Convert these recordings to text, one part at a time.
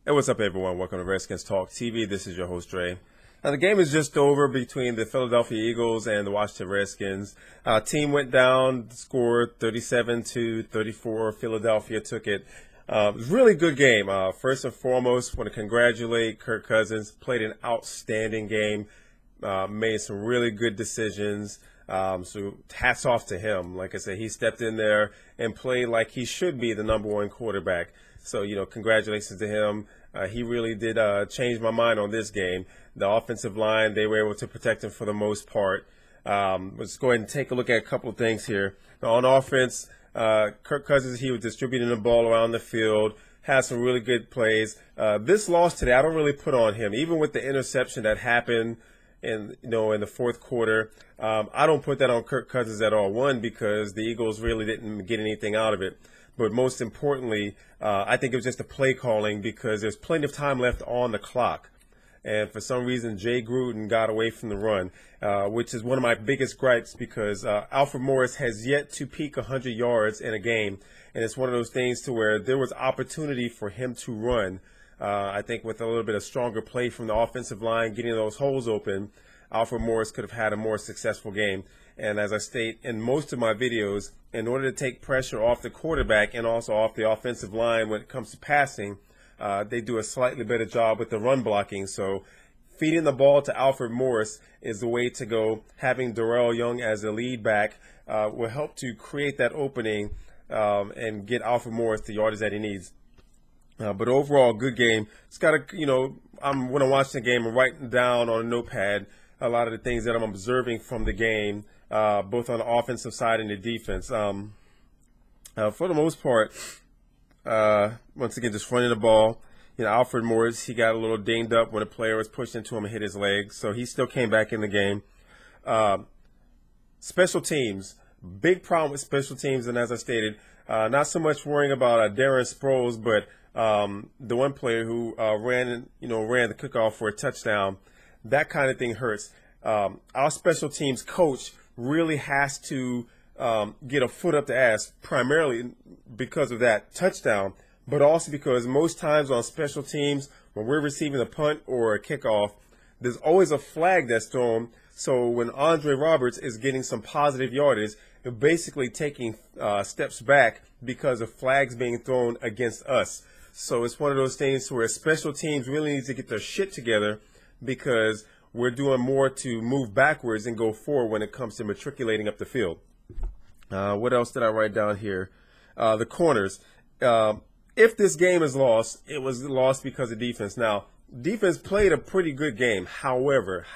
Hey, what's up, everyone? Welcome to Redskins Talk TV. This is your host, Dre. Now, the game is just over between the Philadelphia Eagles and the Washington Redskins. Team went down, scored 37-34. Philadelphia took it. It was a really good game. First and foremost, want to congratulate Kirk Cousins. Played an outstanding game. Made some really good decisions. So hats off to him. Like I said, he stepped in there and played like he should be the #1 quarterback. So, congratulations to him. He really did change my mind on this game. The offensive line, they were able to protect him for the most part. Let's go ahead and take a look at a couple of things here. Now, on offense, Kirk Cousins, he was distributing the ball around the field, had some really good plays. This loss today, I don't really put on him. Even with the interception that happened in the fourth quarter, I don't put that on Kirk Cousins at all. One, because the Eagles really didn't get anything out of it. But most importantly, I think it was just the play calling, because there's plenty of time left on the clock. And for some reason, Jay Gruden got away from the run, which is one of my biggest gripes, because Alfred Morris has yet to peak 100 yards in a game. And it's one of those things to where there was opportunity for him to run. I think with a little bit of stronger play from the offensive line, getting those holes open, Alfred Morris could have had a more successful game. And as I state in most of my videos, in order to take pressure off the quarterback and also off the offensive line when it comes to passing, they do a slightly better job with the run blocking. So feeding the ball to Alfred Morris is the way to go. Having Darrell Young as the lead back will help to create that opening and get Alfred Morris the yardage that he needs. But overall, good game. It's got to, when I'm watching the game, I'm writing down on a notepad a lot of the things that I'm observing from the game, both on the offensive side and the defense. For the most part, once again, just running the ball. Alfred Morris, he got a little dinged up when a player was pushed into him and hit his leg, so he still came back in the game. Special teams, big problem with special teams, and as I stated, not so much worrying about Darren Sproles, but the one player who ran the kickoff for a touchdown. That kind of thing hurts. Our special teams coach really has to get a foot up the ass, primarily because of that touchdown, but also because most times on special teams, when we're receiving a punt or a kickoff, there's always a flag that's thrown. So when Andre Roberts is getting some positive yardage, they're basically taking steps back because of flags being thrown against us. So it's one of those things where special teams really need to get their shit together, because we're doing more to move backwards and go forward when it comes to matriculating up the field. What else did I write down here? The corners. If this game is lost, it was lost because of defense. Now, defense played a pretty good game. However,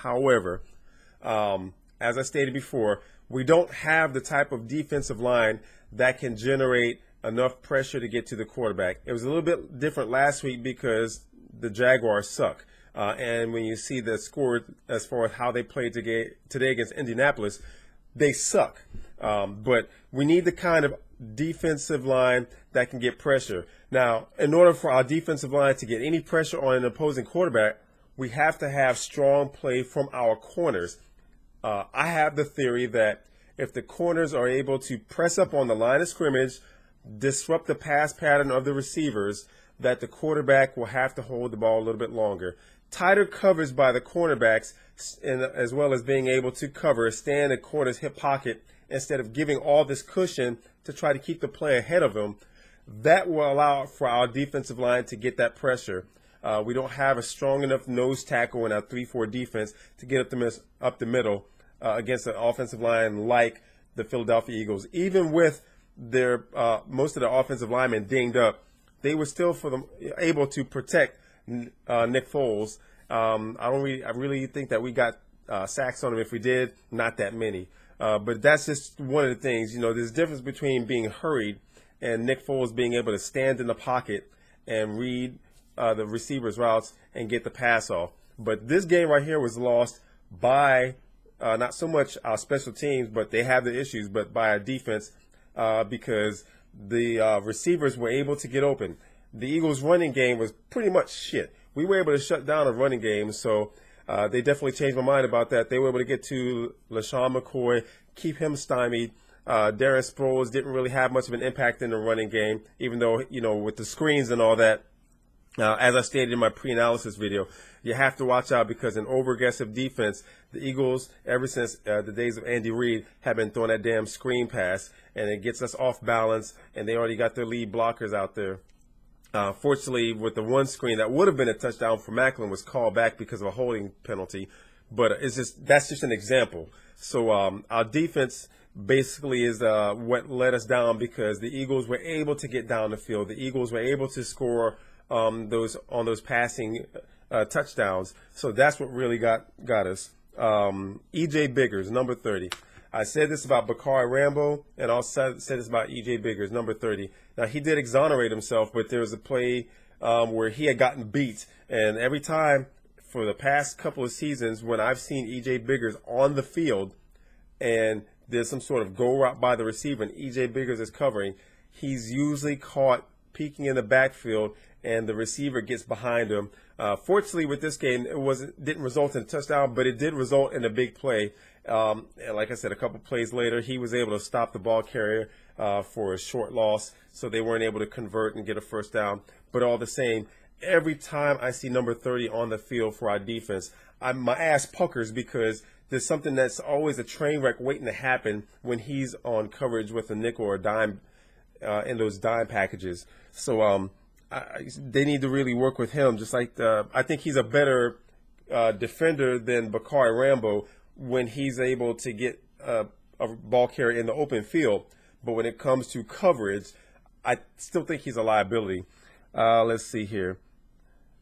as I stated before, we don't have the type of defensive line that can generate enough pressure to get to the quarterback. It was a little bit different last week because the Jaguars suck. And when you see the score as far as how they played today against Indianapolis, they suck. But we need the kind of defensive line that can get pressure. Now, in order for our defensive line to get any pressure on an opposing quarterback, we have to have strong play from our corners. I have the theory that if the corners are able to press up on the line of scrimmage, disrupt the pass pattern of the receivers, that the quarterback will have to hold the ball a little bit longer. Tighter covers by the cornerbacks, and as well as being able to stay in the corner's hip pocket instead of giving all this cushion to try to keep the play ahead of them. That will allow for our defensive line to get that pressure. We don't have a strong enough nose tackle in our 3-4 defense to get up the middle against an offensive line like the Philadelphia Eagles. Even with their most of the offensive linemen dinged up, they were still able to protect Nick Foles. I really think that we got sacks on him. If we did, not that many. But that's just one of the things. There's a difference between being hurried and Nick Foles being able to stand in the pocket and read the receiver's routes and get the pass off. But this game right here was lost by not so much our special teams, but they have the issues, but by our defense, because the receivers were able to get open. The Eagles' running game was pretty much shit. We were able to shut down a running game, so they definitely changed my mind about that. They were able to get to LaShawn McCoy, keep him stymied. Darren Sproles didn't really have much of an impact in the running game, even though, with the screens and all that, As I stated in my pre-analysis video, you have to watch out because in over-aggressive defense, the Eagles, ever since the days of Andy Reid, have been throwing that damn screen pass, and it gets us off balance, and they already got their lead blockers out there. Fortunately, with the one screen that would have been a touchdown for Macklin was called back because of a holding penalty, but that's just an example. So our defense basically is what let us down because the Eagles were able to get down the field. The Eagles were able to score those passing touchdowns. So that's what really got us. E.J. Biggers, number 30. I said this about Bakari Rambo, and I also said this about E.J. Biggers, number 30. Now, he did exonerate himself, but there was a play where he had gotten beat. And every time for the past couple of seasons when I've seen E.J. Biggers on the field and there's some sort of go route by the receiver and E.J. Biggers is covering, he's usually caught peeking in the backfield and the receiver gets behind him. Fortunately, with this game, didn't result in a touchdown, but it did result in a big play. And like I said, a couple plays later, he was able to stop the ball carrier for a short loss, so they weren't able to convert and get a first down. But all the same, every time I see number 30 on the field for our defense, my ass puckers because there's something that's always a train wreck waiting to happen when he's on coverage with a nickel or a dime in those dime packages. So they need to really work with him. Just like I think he's a better defender than Bakari Rambo when he's able to get a ball carrier in the open field. But when it comes to coverage, I still think he's a liability. Let's see here.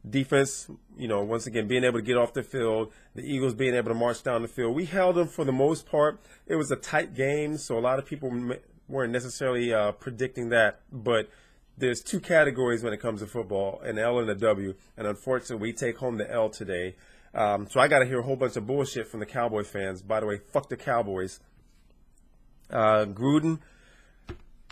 Defense, once again, being able to get off the field, the Eagles being able to march down the field. We held them for the most part. It was a tight game, so a lot of people weren't necessarily predicting that. But there's two categories when it comes to football, an L and a W. And unfortunately, we take home the L today. So I got to hear a whole bunch of bullshit from the Cowboy fans. By the way, fuck the Cowboys. Gruden,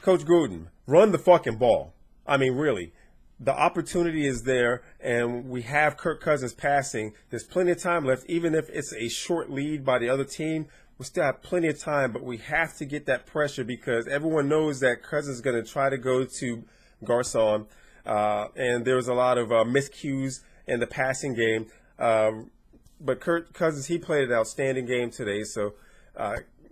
Coach Gruden, run the fucking ball. I mean, really. The opportunity is there, and we have Kirk Cousins passing. There's plenty of time left. Even if it's a short lead by the other team, we still have plenty of time, but we have to get that pressure because everyone knows that Cousins is going to try to go to Garcon, and there was a lot of miscues in the passing game. But Kirk Cousins, he played an outstanding game today. So,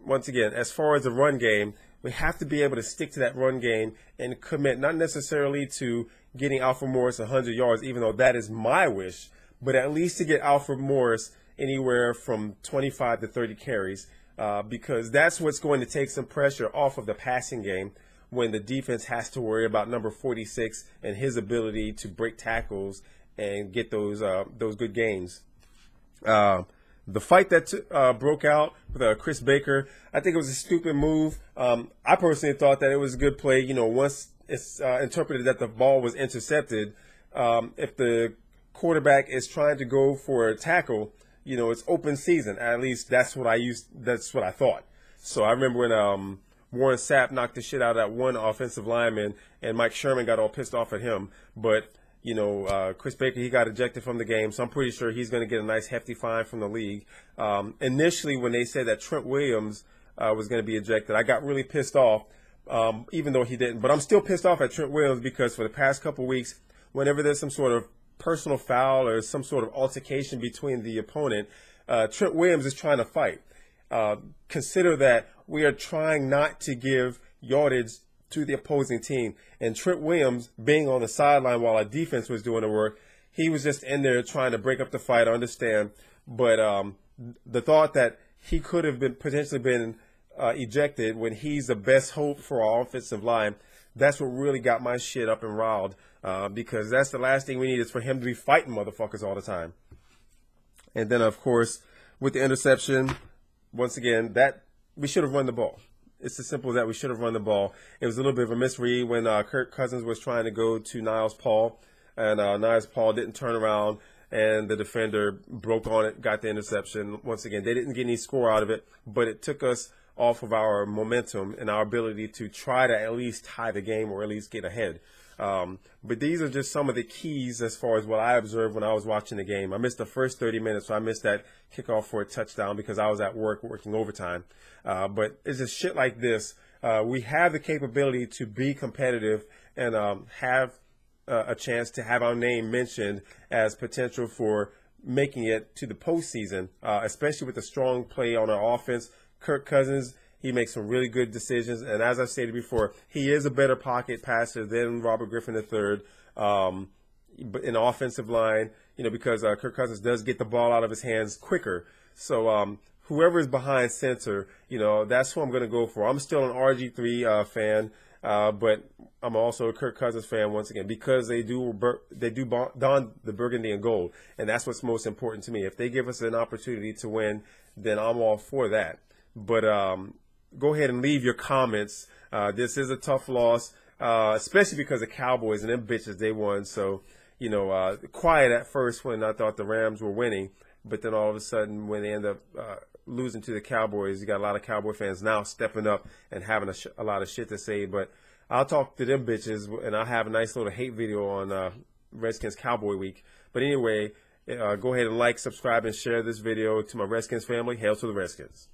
once again, as far as the run game, we have to be able to stick to that run game and commit not necessarily to getting Alfred Morris 100 yards, even though that is my wish, but at least to get Alfred Morris anywhere from 25 to 30 carries because that's what's going to take some pressure off of the passing game when the defense has to worry about number 46 and his ability to break tackles and get those good gains. The fight that broke out with Chris Baker, I think it was a stupid move. I personally thought that it was a good play. Once it's interpreted that the ball was intercepted, if the quarterback is trying to go for a tackle, it's open season. At least that's what I thought. So I remember when Warren Sapp knocked the shit out of that one offensive lineman, and Mike Sherman got all pissed off at him. But Chris Baker, he got ejected from the game, so I'm pretty sure he's going to get a nice hefty fine from the league. Initially, when they said that Trent Williams was going to be ejected, I got really pissed off, even though he didn't. But I'm still pissed off at Trent Williams because for the past couple of weeks, whenever there's some sort of personal foul or some sort of altercation between the opponent, Trent Williams is trying to fight. Consider that we are trying not to give yardage to the opposing team. And Trent Williams, being on the sideline while our defense was doing the work, he was just in there trying to break up the fight, I understand. But the thought that he could have potentially been ejected when he's the best hope for our offensive line, that's what really got my shit up and riled because that's the last thing we need is for him to be fighting motherfuckers all the time. And then, of course, with the interception, once again, that we should have run the ball. It's as simple as that. We should have run the ball. It was a little bit of a misread when Kirk Cousins was trying to go to Niles Paul, and Niles Paul didn't turn around, and the defender broke on it, got the interception. Once again, they didn't get any score out of it, but it took us off of our momentum and our ability to try to at least tie the game or at least get ahead. But these are just some of the keys as far as what I observed when I was watching the game. I missed the first 30 minutes, so I missed that kickoff for a touchdown because I was at work working overtime. But it's just shit like this. We have the capability to be competitive and have a chance to have our name mentioned as potential for making it to the postseason, especially with the strong play on our offense. Kirk Cousins, he makes some really good decisions, and as I stated before, he is a better pocket passer than Robert Griffin III. But in the offensive line, because Kirk Cousins does get the ball out of his hands quicker. So whoever is behind center, that's who I'm going to go for. I'm still an RG3 fan, but I'm also a Kirk Cousins fan once again because they do don the burgundy and gold, and that's what's most important to me. If they give us an opportunity to win, then I'm all for that. But go ahead and leave your comments. This is a tough loss, especially because the Cowboys and them bitches, they won. So, quiet at first when I thought the Rams were winning. But then all of a sudden, when they end up losing to the Cowboys, you got a lot of Cowboy fans now stepping up and having a lot of shit to say. But I'll talk to them bitches, and I'll have a nice little hate video on Redskins Cowboy Week. But anyway, go ahead and like, subscribe, and share this video to my Redskins family. Hail to the Redskins.